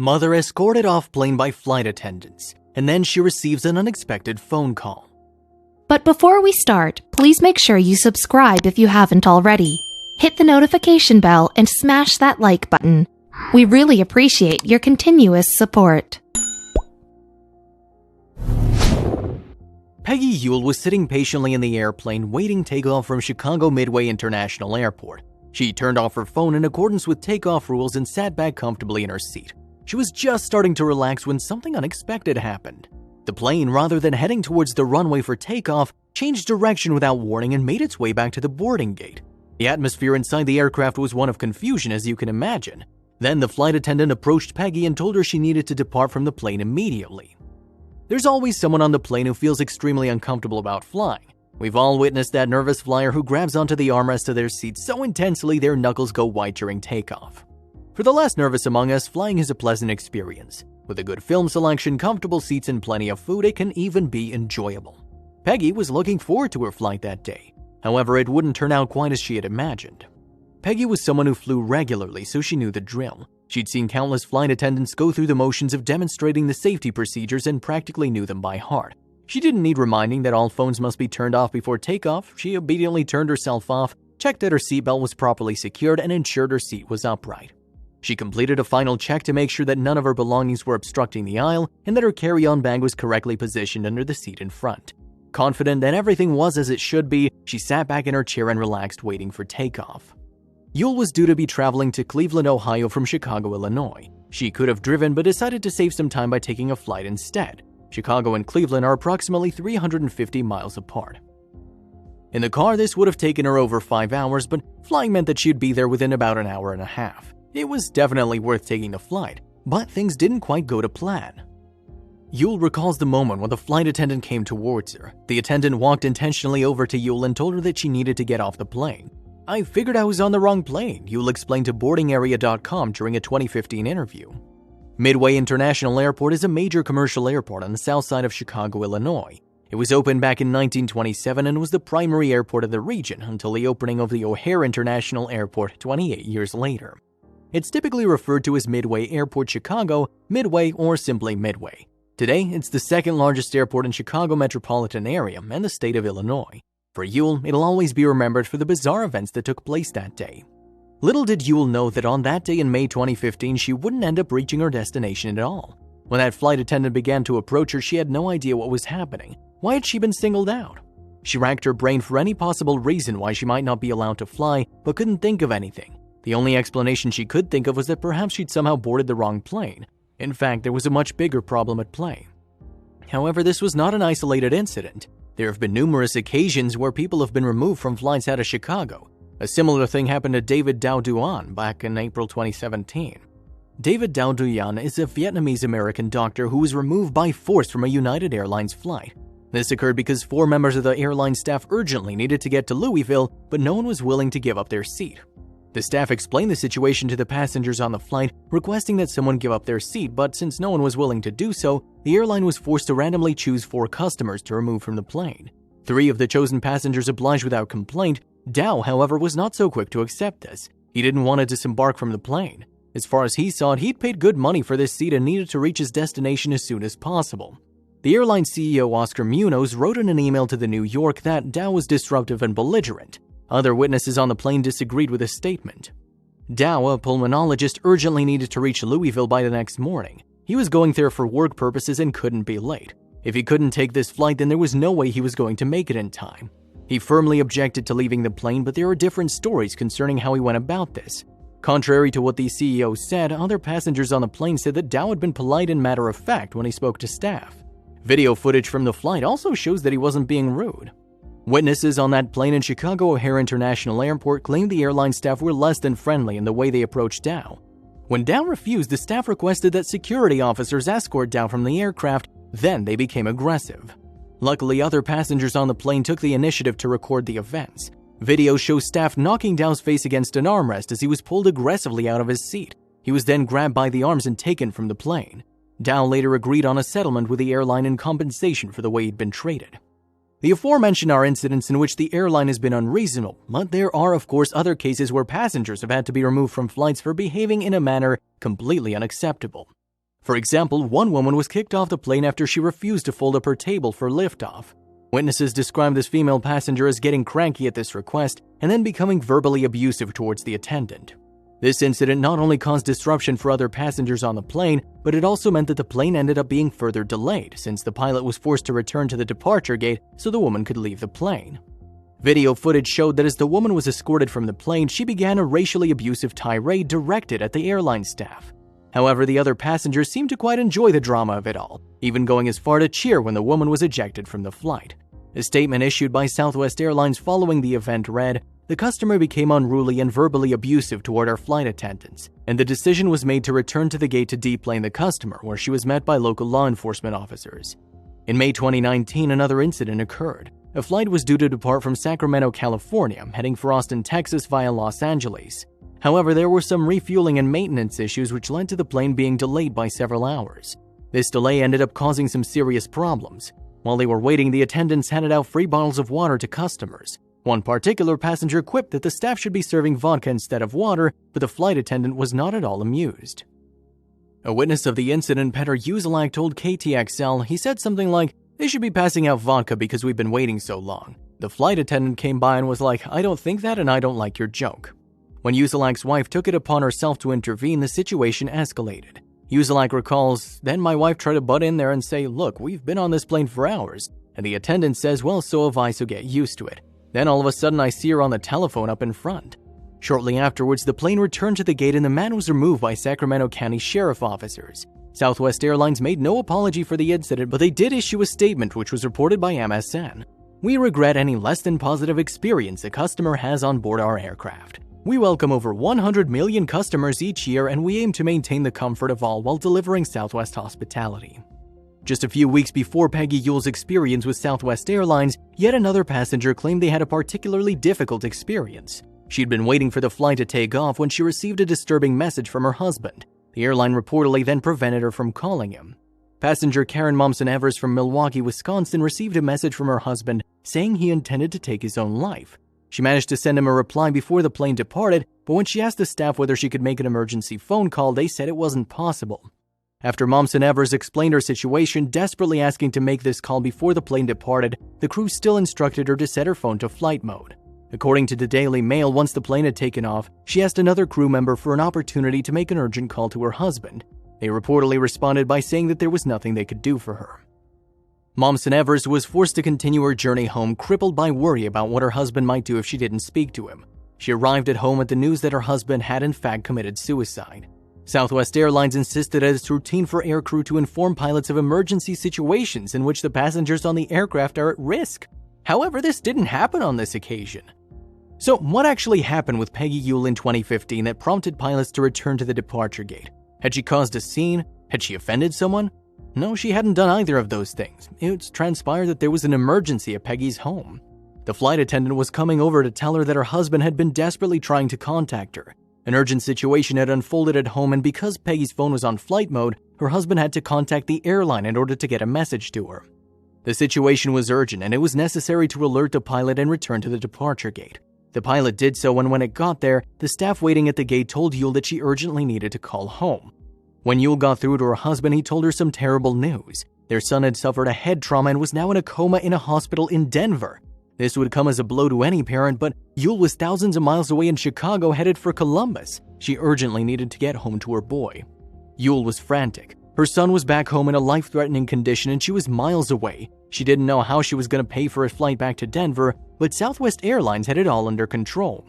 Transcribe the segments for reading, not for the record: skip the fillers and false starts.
Mother escorted off plane by flight attendants, and then she receives an unexpected phone call. But before we start, please make sure you subscribe if you haven't already. Hit the notification bell and smash that like button. We really appreciate your continuous support. Peggy Uhle was sitting patiently in the airplane waiting takeoff from Chicago Midway International Airport. She turned off her phone in accordance with takeoff rules and sat back comfortably in her seat. She was just starting to relax when something unexpected happened. The plane, rather than heading towards the runway for takeoff, changed direction without warning and made its way back to the boarding gate. The atmosphere inside the aircraft was one of confusion, as you can imagine. Then the flight attendant approached Peggy and told her she needed to depart from the plane immediately. There's always someone on the plane who feels extremely uncomfortable about flying. We've all witnessed that nervous flyer who grabs onto the armrest of their seat so intensely their knuckles go white during takeoff. For the less nervous among us, flying is a pleasant experience. With a good film selection, comfortable seats, and plenty of food, it can even be enjoyable. Peggy was looking forward to her flight that day. However, it wouldn't turn out quite as she had imagined. Peggy was someone who flew regularly, so she knew the drill. She'd seen countless flight attendants go through the motions of demonstrating the safety procedures and practically knew them by heart. She didn't need reminding that all phones must be turned off before takeoff. She obediently turned herself off, checked that her seatbelt was properly secured, and ensured her seat was upright. She completed a final check to make sure that none of her belongings were obstructing the aisle and that her carry-on bag was correctly positioned under the seat in front. Confident that everything was as it should be, she sat back in her chair and relaxed, waiting for takeoff. Uhle was due to be traveling to Cleveland, Ohio from Chicago, Illinois. She could have driven but decided to save some time by taking a flight instead. Chicago and Cleveland are approximately 350 miles apart. In the car, this would have taken her over 5 hours, but flying meant that she'd be there within about an hour and a half. It was definitely worth taking the flight, but things didn't quite go to plan. Uhle recalls the moment when the flight attendant came towards her. The attendant walked intentionally over to Uhle and told her that she needed to get off the plane. "I figured I was on the wrong plane," Uhle explained to boardingarea.com during a 2015 interview. Midway International Airport is a major commercial airport on the south side of Chicago, Illinois. It was opened back in 1927 and was the primary airport of the region until the opening of the O'Hare International Airport 28 years later. It's typically referred to as Midway Airport Chicago, Midway, or simply Midway. Today, it's the second largest airport in Chicago metropolitan area and the state of Illinois. For Uhle, it'll always be remembered for the bizarre events that took place that day. Little did Uhle know that on that day in May 2015, she wouldn't end up reaching her destination at all. When that flight attendant began to approach her, she had no idea what was happening. Why had she been singled out? She racked her brain for any possible reason why she might not be allowed to fly, but couldn't think of anything. The only explanation she could think of was that perhaps she'd somehow boarded the wrong plane. In fact, there was a much bigger problem at play. However, this was not an isolated incident. There have been numerous occasions where people have been removed from flights out of Chicago. A similar thing happened to David Dow Duan back in April 2017. David Dow Duan is a Vietnamese-American doctor who was removed by force from a United Airlines flight. This occurred because 4 members of the airline staff urgently needed to get to Louisville, but no one was willing to give up their seat. The staff explained the situation to the passengers on the flight, requesting that someone give up their seat, but since no one was willing to do so, the airline was forced to randomly choose 4 customers to remove from the plane. 3 of the chosen passengers obliged without complaint. Dow, however, was not so quick to accept this. He didn't want to disembark from the plane. As far as he saw it, he'd paid good money for this seat and needed to reach his destination as soon as possible. The airline CEO Oscar Munoz wrote in an email to the New York that Dow was disruptive and belligerent. Other witnesses on the plane disagreed with his statement. Dow, a pulmonologist, urgently needed to reach Louisville by the next morning. He was going there for work purposes and couldn't be late. If he couldn't take this flight, then there was no way he was going to make it in time. He firmly objected to leaving the plane, but there are different stories concerning how he went about this. Contrary to what the CEO said, other passengers on the plane said that Dow had been polite and matter-of-fact when he spoke to staff. Video footage from the flight also shows that he wasn't being rude. Witnesses on that plane in Chicago O'Hare International Airport claimed the airline staff were less than friendly in the way they approached Dow. When Dow refused, the staff requested that security officers escort Dow from the aircraft, then they became aggressive. Luckily, other passengers on the plane took the initiative to record the events. Video shows staff knocking Dow's face against an armrest as he was pulled aggressively out of his seat. He was then grabbed by the arms and taken from the plane. Dow later agreed on a settlement with the airline in compensation for the way he'd been treated. The aforementioned are incidents in which the airline has been unreasonable, but there are of course other cases where passengers have had to be removed from flights for behaving in a manner completely unacceptable. For example, one woman was kicked off the plane after she refused to fold up her table for liftoff. Witnesses described this female passenger as getting cranky at this request and then becoming verbally abusive towards the attendant. This incident not only caused disruption for other passengers on the plane, but it also meant that the plane ended up being further delayed since the pilot was forced to return to the departure gate so the woman could leave the plane. Video footage showed that as the woman was escorted from the plane, she began a racially abusive tirade directed at the airline staff. However, the other passengers seemed to quite enjoy the drama of it all, even going as far to cheer when the woman was ejected from the flight. A statement issued by Southwest Airlines following the event read, "The customer became unruly and verbally abusive toward our flight attendants, and the decision was made to return to the gate to deplane the customer, where she was met by local law enforcement officers." In May 2019, another incident occurred. A flight was due to depart from Sacramento, California, heading for Austin, Texas via Los Angeles. However, there were some refueling and maintenance issues which led to the plane being delayed by several hours. This delay ended up causing some serious problems. While they were waiting, the attendants handed out free bottles of water to customers. One particular passenger quipped that the staff should be serving vodka instead of water, but the flight attendant was not at all amused. A witness of the incident, Peggy Uhle, told KTXL he said something like, "They should be passing out vodka because we've been waiting so long." The flight attendant came by and was like, "I don't think that and I don't like your joke." When Uhlek's wife took it upon herself to intervene, the situation escalated. Uhle recalls, "Then my wife tried to butt in there and say, 'Look, we've been on this plane for hours.' And the attendant says, 'Well, so have I, so get used to it.' Then all of a sudden I see her on the telephone up in front." Shortly afterwards, the plane returned to the gate and the man was removed by Sacramento County Sheriff officers. Southwest Airlines made no apology for the incident, but they did issue a statement which was reported by MSN. "We regret any less than positive experience a customer has on board our aircraft. We welcome over 100 million customers each year and we aim to maintain the comfort of all while delivering Southwest hospitality." Just a few weeks before Peggy Uhle's experience with Southwest Airlines, yet another passenger claimed they had a particularly difficult experience. She'd been waiting for the flight to take off when she received a disturbing message from her husband. The airline reportedly then prevented her from calling him. Passenger Karen Momsen-Evers from Milwaukee, Wisconsin received a message from her husband saying he intended to take his own life. She managed to send him a reply before the plane departed, but when she asked the staff whether she could make an emergency phone call, they said it wasn't possible. After Momsen-Evers explained her situation, desperately asking to make this call before the plane departed, the crew still instructed her to set her phone to flight mode. According to the Daily Mail, once the plane had taken off, she asked another crew member for an opportunity to make an urgent call to her husband. They reportedly responded by saying that there was nothing they could do for her. Momsen-Evers was forced to continue her journey home, crippled by worry about what her husband might do if she didn't speak to him. She arrived at home at the news that her husband had in fact committed suicide. Southwest Airlines insisted that it's routine for aircrew to inform pilots of emergency situations in which the passengers on the aircraft are at risk. However, this didn't happen on this occasion. So, what actually happened with Peggy Uhle in 2015 that prompted pilots to return to the departure gate? Had she caused a scene? Had she offended someone? No, she hadn't done either of those things. It's transpired that there was an emergency at Peggy's home. The flight attendant was coming over to tell her that her husband had been desperately trying to contact her. An urgent situation had unfolded at home, and because Peggy's phone was on flight mode, her husband had to contact the airline in order to get a message to her. The situation was urgent, and it was necessary to alert the pilot and return to the departure gate. The pilot did so, and when it got there, the staff waiting at the gate told Uhle that she urgently needed to call home. When Uhle got through to her husband, he told her some terrible news. Their son had suffered a head trauma and was now in a coma in a hospital in Denver. This would come as a blow to any parent, but Uhle was thousands of miles away in Chicago headed for Columbus. She urgently needed to get home to her boy. Uhle was frantic. Her son was back home in a life-threatening condition and she was miles away. She didn't know how she was going to pay for a flight back to Denver, but Southwest Airlines had it all under control.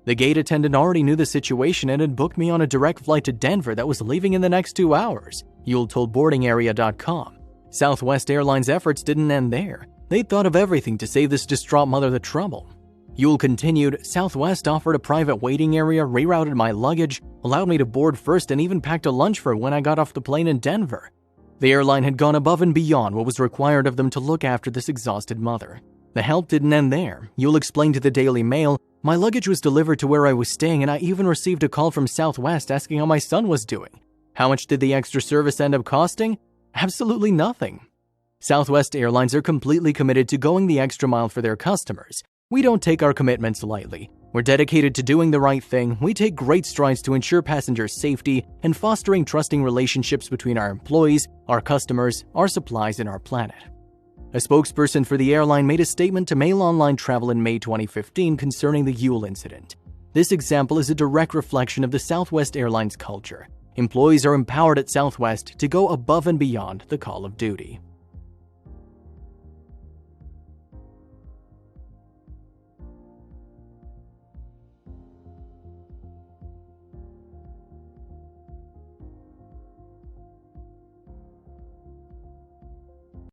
The gate attendant already knew the situation and had booked me on a direct flight to Denver that was leaving in the next 2 hours, Uhle told boardingarea.com. Southwest Airlines' efforts didn't end there. They thought of everything to save this distraught mother the trouble. Uhle continued, Southwest offered a private waiting area, rerouted my luggage, allowed me to board first, and even packed a lunch for when I got off the plane in Denver. The airline had gone above and beyond what was required of them to look after this exhausted mother. The help didn't end there. Uhle explained to the Daily Mail, my luggage was delivered to where I was staying, and I even received a call from Southwest asking how my son was doing. How much did the extra service end up costing? Absolutely nothing. Southwest Airlines are completely committed to going the extra mile for their customers. We don't take our commitments lightly. We're dedicated to doing the right thing. We take great strides to ensure passengers' safety and fostering trusting relationships between our employees, our customers, our supplies, and our planet. A spokesperson for the airline made a statement to Mail Online Travel in May 2015 concerning the Uhle incident. This example is a direct reflection of the Southwest Airlines culture. Employees are empowered at Southwest to go above and beyond the call of duty.